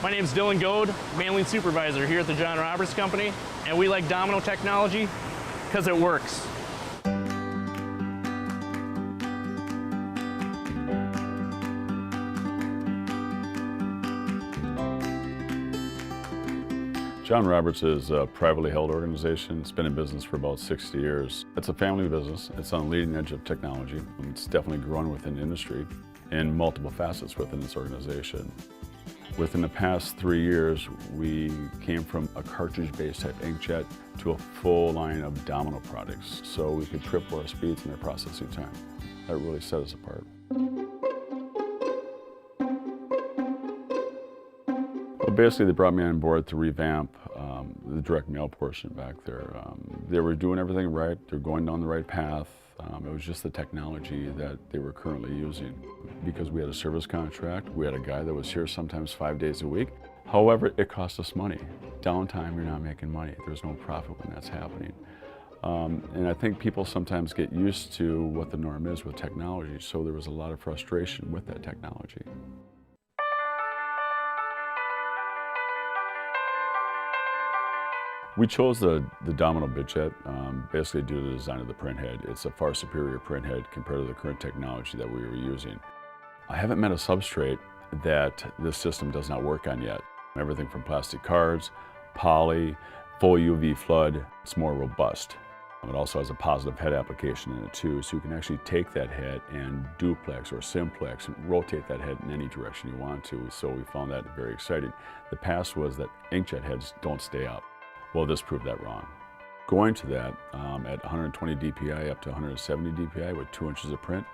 My name is Dylan Goad, mailing supervisor here at the John Roberts Company, and we like Domino technology because it works. John Roberts is a privately held organization. It's been in business for about 60 years. It's a family business. It's on the leading edge of technology. It's definitely grown within the industry in multiple facets within this organization. Within the past 3 years, we came from a cartridge-based type inkjet to a full line of Domino products, so we could triple our speeds and our processing time. That really set us apart. Well, basically, they brought me on board to revamp the direct mail portion back there. They were doing everything right. They're going down the right path. It was just the technology that they were currently using. Because we had a service contract, we had a guy that was here sometimes 5 days a week. However, it cost us money. Downtime, you're not making money. There's no profit when that's happening. And I think people sometimes get used to what the norm is with technology, so there was a lot of frustration with that technology. We chose the Domino Bitjet basically due to the design of the print head. It's a far superior print head compared to the current technology that we were using. I haven't met a substrate that this system does not work on yet. Everything from plastic cards, poly, full UV flood, it's more robust. It also has a positive head application in it too, so you can actually take that head and duplex or simplex and rotate that head in any direction you want to, so we found that very exciting. The past was that inkjet heads don't stay up. Well, this proved that wrong. Going to that, at 120 DPI up to 170 DPI with 2 inches of print,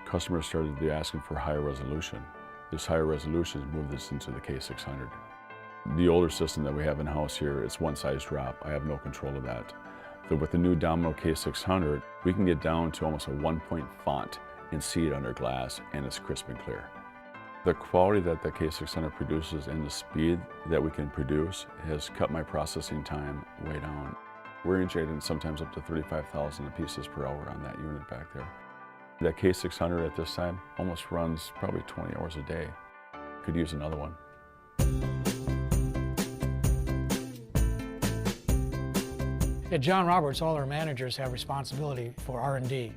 customers started to be asking for higher resolution. This higher resolution has moved us into the K600. The older system that we have in-house here, it's one size drop. I have no control of that. So with the new Domino K600, we can get down to almost a 1-point font and see it under glass, and it's crisp and clear. The quality that the K600 produces and the speed that we can produce has cut my processing time way down. We're inkjetting sometimes up to 35,000 pieces per hour on that unit back there. That K600 at this time almost runs probably 20 hours a day. Could use another one. At John Roberts, all our managers have responsibility for R&D.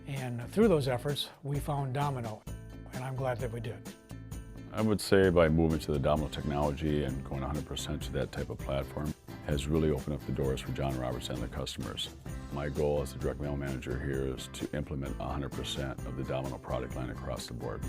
And through those efforts, we found Domino, and I'm glad that we did. I would say by moving to the Domino technology and going 100% to that type of platform has really opened up the doors for John Roberts and the customers. My goal as the direct mail manager here is to implement 100% of the Domino product line across the board.